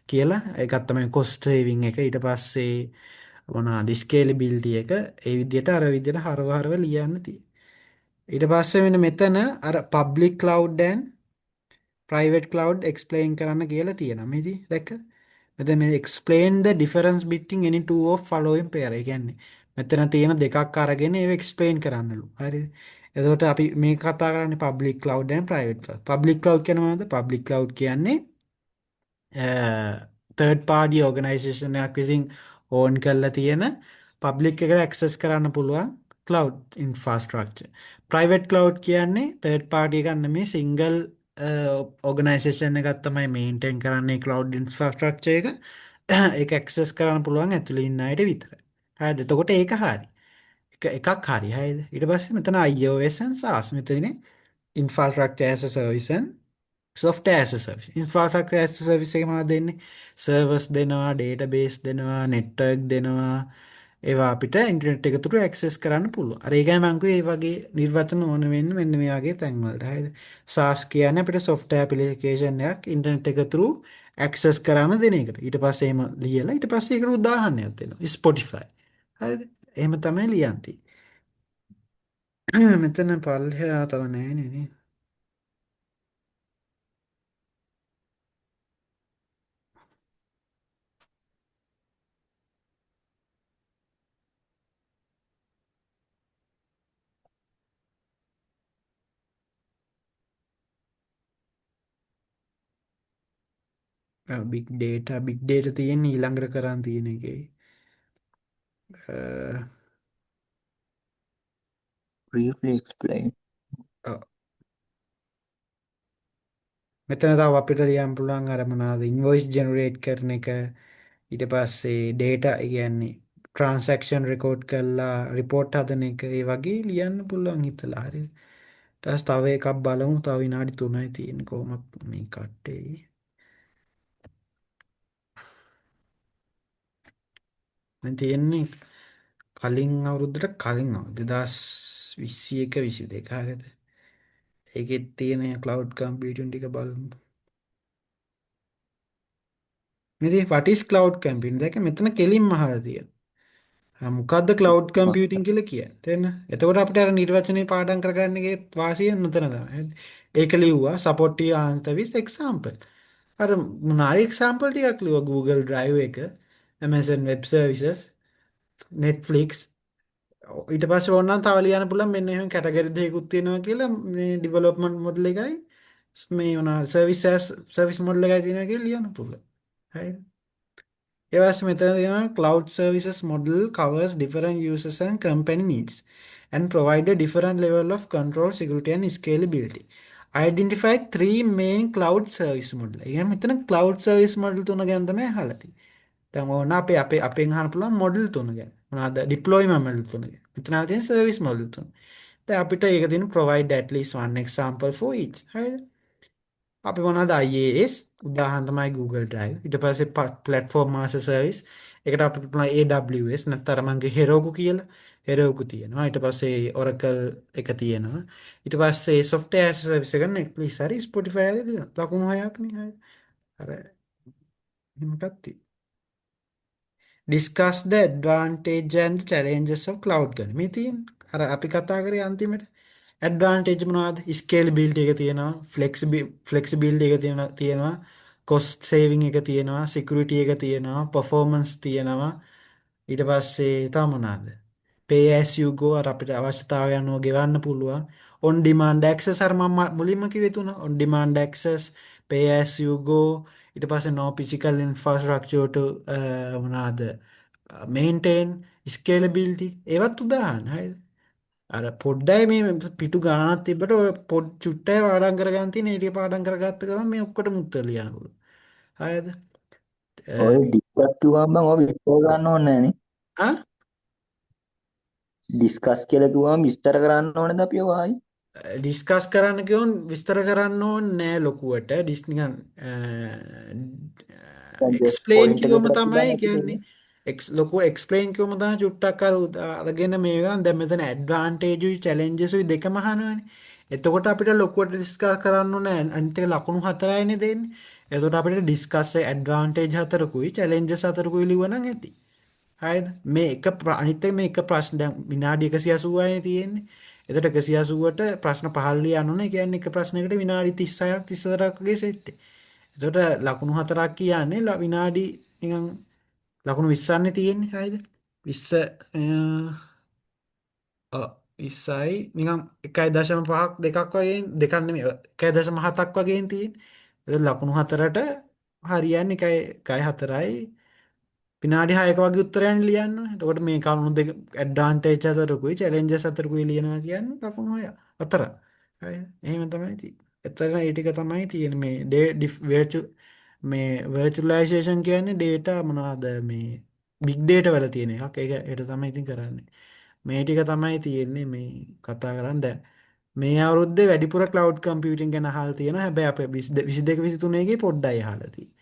කියලා. ඒකත් තමයි කොස්ට් සේවිං එක. ඊට පස්සේ මොනවාද ස්කේලබිලිටි එක. ඒ විදිහට අර විදිහට හරව හරව ලියන්න තියෙන්නේ. ඊට පස්සේ මෙන්න මෙතන අර public cloud and private cloud explain කරන්න කියලා තියෙනවා. මේදී දැක්ක? මෙතන මේ explain the difference between any two of following pair. ඒ කියන්නේ මෙතන තියෙන දෙකක් අරගෙන ඒව explain කරන්නලු. හරිද? එතකොට අපි මේ කතා කරන්නේ public cloud and private cloud. public cloud කියන්නේ මොනවද? public cloud කියන්නේ තර්ඩ් පාඩි ඕගනයිසේෂන් එකක් විසින් ඕන් කරලා තියෙන පබ්ලික් එකට ඇක්සස් කරන්න පුළුවන් කලව් ඉන්ෆාස්ට්‍රක්චර්. ප්‍රයිවට් කලව් කියන්නේ තර්ඩ් පාඩි එකක් නෙමෙයි සිංගල් ඕගනයිසේෂන් එකක් තමයි මේන්ටේන් කරන්නේ කලව් ඉන්ෆාස්ට්‍රක්චර් එක. ඒක ඇක්සස් කරන්න පුළුවන් ඇතුළේ ඉන්න අයට විතරයි. හරිද? එතකොට ඒක හරි. එකක් හරි. හරිද? ඊට පස්සේ මෙතන iOS and SaaS මෙතන infrastructure as a service and software as a service. Infrastructure as a service එක මොනවද දෙන්නේ? සර්වර්ස් දෙනවා, database දෙනවා, network දෙනවා. ඒවා අපිට ඉන්ටර්නෙට් එක තුරු ඇක්සස් කරන්න පුළුවන්. අර ඒකයි මම කිව්වේ මේ වගේ නිර්වචන ඕන වෙන්නේ මෙන්න මේ වගේ තැන් වලට. හරිද? SaaS කියන්නේ අපිට software application එකක් ඉන්ටර්නෙට් එක තුරු ඇක්සස් කරන්න දෙන එකට. ඊට පස්සේ එහෙම ලියලා ඊට පස්සේ ඒකට උදාහරණයක් දෙනවා. Spotify. හරිද? එහෙම තමයි ලියන්ති. මෙතන පල්හෙහා තව නෑනේ නේ. බික් ඩේට තියෙන ඊළඟට කරන්න තියෙන එකේ briefly explain. මෙතන තව අපිට ලියන්න පුළුවන් අර මොනවාද ඉන්වොයිස් ජෙනරේට් කරන එක ඊට පස්සේ ඩේටා කියන්නේ ට්‍රාන්සැක්ෂන් රෙකෝඩ් කරලා රිපෝට් හදන එක ඒ වගේ ලියන්න පුළුවන් හිතලා හරි. ඊට පස්සේ තව එකක් බලමු තව විනාඩි 3යි තියෙන්නේ කොහොමත් මේ කට්ටේ. දැන් තියෙන්නේ කලින් අවුරුද්දට කලින් අවුරුදු 2021 22 හරියද? ඒකෙත් තියෙන ක්ලවුඩ් කම්පියුටින් ටික බලමු. මෙතන what is cloud computing? දැක මෙතන කෙලින්ම අහලා තියෙනවා. මොකද්ද cloud computing කියලා කියන්නේ? තේරෙනවද? එතකොට අපිට අර නිර්වචනේ පාඩම් කරගන්න එකේ වාසිය නතර තමයි. ඒක ලිව්වා support your answer with example. අර මොනාරි example ටිකක් ලිව්වා Google Drive එක, Amazon Web Services, Netflix ඊට පස්සේ ඕනනම් තව ලියන්න පුළුවන් මෙන්න එහෙම කැටගරි දෙකකුත් තියෙනවා කියලා මේ ඩිවලොප්මන්ට් මොඩල් එකයි මේ මොනවා සර්විස් මොඩල් එකයි තියෙනවා කියලා ලියන්න පුළුවන්. හරිද? ඊට පස්සේ මෙතන තියෙනවා cloud services model covers different users and company needs and provide a different level of control, security and scalability. Identify three main cloud service model. එහෙනම් මෙතන cloud service model තුන ගැන තමයි අහලා තියෙන්නේ. දැන් ඕන අපේ අපෙන් අහන්න පුළුවන් මොඩල් තුන ගැන. මොනවාද? deployment model තුන ගැන. මෙතන තියෙන service model තුන. දැන් අපිට ඒක තියෙන provide at least one example for each. හරිද? අපි මොනවද IaaS උදාහරණ තමයි Google Drive. ඊට පස්සේ platform as a service. ඒකට අපිට පුළුවන් AWS නැත්නම් අර මගේ Heroku කියලා. Heroku තියෙනවා. ඊට පස්සේ Oracle එක තියෙනවා. ඊට පස්සේ software as a service එක Netflix හරි Spotify හරි තියෙනවා. ලකුණු හයක් නේ. හරි. අර එහෙමටත් තියෙනවා. discuss the advantage and challenges of cloud ගන්න. මේ තියෙන අර අපි කතා කරේ අන්තිමට advantage මොනවද? scalability එක තියෙනවා, flexibility එක තියෙනවා, cost saving එක තියෙනවා, security එක තියෙනවා, performance තියෙනවා. ඊට පස්සේ තව මොනවද? pay as you go අර අපිට අවශ්‍යතාවය අනුව ගෙවන්න පුළුවන්. on demand access අර මම මුලින්ම කිව්වේ තුන on demand access, pay as you go, ඊට පස්සේ no physical infrastructure to මොනවද maintain, scalability ඒවත් උදාහරණ. හරිද? අර පොඩ්ඩයි මේ පිටු ගානක් තිබ්බට ඔය පොඩ් චුට්ටයි පාඩම් කරගන්න තියෙන ඒ ටික පාඩම් කරගත්ත ගමන් මේ ඔක්කොටම උත්තර ලියන්න පුළුවන්. හරිද? ඔය ඩිස්කස් කිව්වම බං ඔය විස්තර කරන්න ඕනේ නෑනේ. ආ ඩිස්කස් කියලා කිව්වම විස්තර කරන්න ඕනේද අපි ඔය ආයි? ඩිස්කස් කරන්න කියොන් විස්තර කරන්න ඕනේ නෑ ලොකුවට ඩිස් නිකන් දැන් ජස්ට් එක්ස්ප්ලේන් පොයින්ට් එක කිව්වම විතරක් තමයි තිබ්බම අපිට කියන්නේ ලොකු එක්ස්ප්ලේන් කිව්වම තමයි චුට්ටක් අර අරගෙන මේ ගන්න දැන් මෙතන ඇඩ්වාන්ටේජ් උයි චැලෙන්ජස් උයි දෙකම අහනවනේ. එතකොට අපිට ලොකුවට ඩිස්කස් කරන්න ඕනේ අනිත් එක ලකුණු හතරයිනේ දෙන්නේ. එතකොට අපිට ඩිස්කස් ඇඩ්වාන්ටේජ් හතරකුයි චැලෙන්ජස් හතරකුයි ලිව්වනම් ඇති. හරිද? මේ එක අනිත් එක මේ එක ප්‍රශ්න දැන් විනාඩි 180යිනේ තියෙන්නේ. එතකොට 180ට ප්‍රශ්න 15 ලියන්න ඕනේ. ඒ කියන්නේ එක ප්‍රශ්නයකට විනාඩි 36ක් 34ක් වගේ සෙට් එක. එතකොට ලකුණු හතරක් කියන්නේ විනාඩි නිකන් ලකුණු 20න්නේ තියෙන්නේ. හරිද? 20 20යි නිකන් 1.5ක් දෙකක් වගේ දෙකක් නෙමෙයි 1.7ක් වගේ තියෙන්නේ. එතකොට ලකුණු හතරට හරියන්නේ 1.4යි විනාඩි 6ක වගේ උත්තරයන් ලියන්න ඕනේ. එතකොට මේ කරුණු දෙක ඇඩ්වාන්ටේජ් හතරකුයි චැලෙන්ජස් හතරකුයි ලියනවා කියන්නේ ලකුණු 6 හතර. හරිද? එහෙම තමයි තියෙන්නේ. එතන ඒ ටික තමයි තියෙන්නේ මේ මේ virtualization කියන්නේ data මොනවද මේ big data වල තියෙන එකක්. ඒක තමයි ඉතින් කරන්නේ. මේ ටික තමයි තියෙන්නේ මේ කතා කරන්නේ දැන්. මේ අවුරුද්දේ වැඩිපුර cloud computing ගැන අහලා තියෙනවා. හැබැයි අපේ 22 23 එකේ පොඩ්ඩයි අහලා තියෙන්නේ.